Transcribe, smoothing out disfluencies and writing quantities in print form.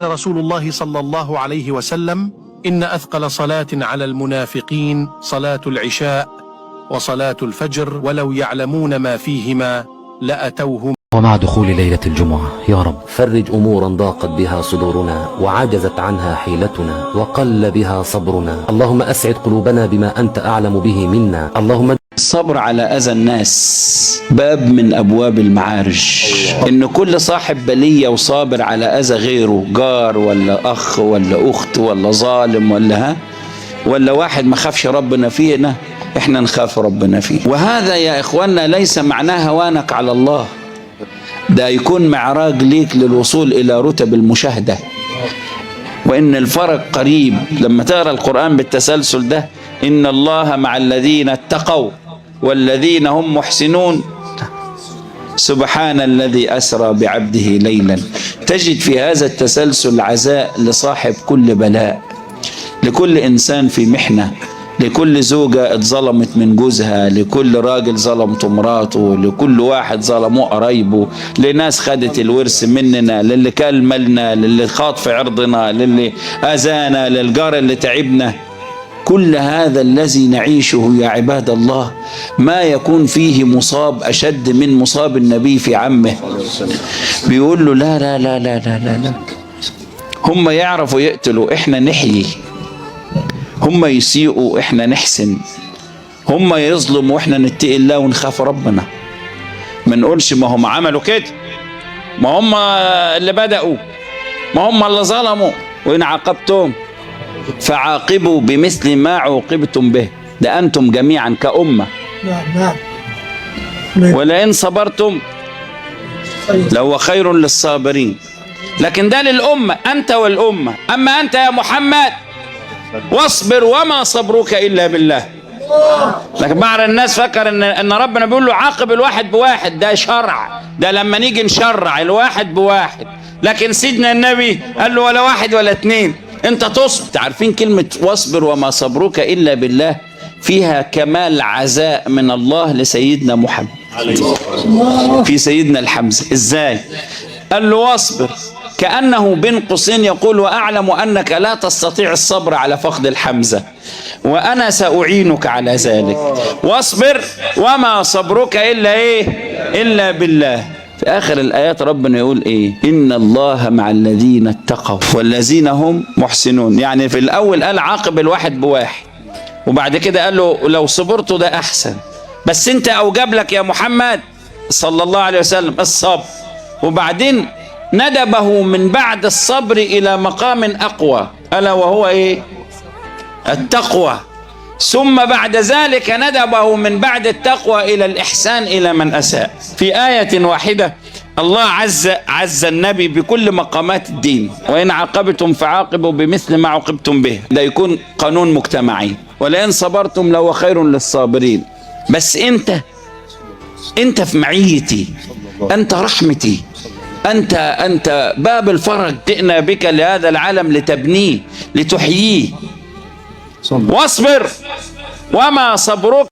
رسول الله صلى الله عليه وسلم: إن أثقل صلاة على المنافقين صلاة العشاء وصلاة الفجر ولو يعلمون ما فيهما لأتوهما. ومع دخول ليلة الجمعة يا رب فرج أمورا ضاقت بها صدورنا وعجزت عنها حيلتنا وقل بها صبرنا. اللهم أسعد قلوبنا بما أنت أعلم به منا. اللهم الصبر على أذى الناس باب من أبواب المعارج. إن كل صاحب بلية وصابر على أذى غيره، جار ولا أخ ولا أخت ولا ظالم ولا واحد ما خافش ربنا فينا، إحنا نخاف ربنا فيه. وهذا يا إخواننا ليس معناه هوانك على الله، ده يكون معراج ليك للوصول إلى رتب المشاهدة، وإن الفرق قريب. لما تقرأ القرآن بالتسلسل ده: إن الله مع الذين اتقوا والذين هم محسنون، سبحان الذي أسرى بعبده ليلا. تجد في هذا التسلسل عزاء لصاحب كل بلاء، لكل إنسان في محنة، لكل زوجة اتظلمت من جوزها، لكل راجل ظلمت مراته، لكل واحد ظلموا قرايبه، لناس خدت الورث مننا، للي كل مالنا، للي خاط في عرضنا، للي أذانا، للجار اللي تعبنا. كل هذا الذي نعيشه يا عباد الله ما يكون فيه مصاب أشد من مصاب النبي في عمه. بيقول له: لا لا لا لا لا لا, لا. هم يعرفوا يقتلوا، إحنا نحيي. هم يسيئوا، إحنا نحسن. هم يظلموا، وإحنا نتقي الله ونخاف ربنا. ما نقولش ما هم عملوا كده، ما هم اللي بدأوا، ما هم اللي ظلموا، وإن عاقبتم فعاقبوا بمثل ما عوقبتم به. ده أنتم جميعا كأمة. ولئن صبرتم لهو خير للصابرين. لكن ده للأمة، أنت والأمة. أما أنت يا محمد واصبر وما صبرك إلا بالله. لكن بعض الناس فكر إن ربنا بيقول له عاقب الواحد بواحد، ده شرع، ده لما نيجي نشرع الواحد بواحد. لكن سيدنا النبي قال له ولا واحد ولا اتنين، انت تصبر. عارفين كلمة واصبر وما صبرك إلا بالله فيها كمال عزاء من الله لسيدنا محمد في سيدنا الحمزة. ازاي؟ قال له واصبر، كأنه بين قوسين يقول: وأعلم أنك لا تستطيع الصبر على فقد الحمزة، وأنا سأعينك على ذلك. واصبر وما صبرك إلا إيه؟ إلا بالله. في آخر الآيات ربنا يقول إيه؟ إن الله مع الذين اتقوا والذين هم محسنون. يعني في الأول قال عاقب الواحد بواحد، وبعد كده قال له لو صبرته ده أحسن، بس أنت أوجب لك يا محمد صلى الله عليه وسلم الصبر. وبعدين ندبه من بعد الصبر إلى مقام أقوى، ألا وهو إيه؟ التقوى. ثم بعد ذلك ندبه من بعد التقوى إلى الإحسان إلى من أساء. في آية واحدة الله عز النبي بكل مقامات الدين: وإن عاقبتم فعاقبوا بمثل ما عوقبتم به. ده يكون قانون مجتمعي. ولئن صبرتم لهو خير للصابرين. بس أنت في معيتي، أنت رحمتي، أنت باب الفرج. جئنا بك لهذا العالم لتبنيه، لتحييه. واصبر وما صبرك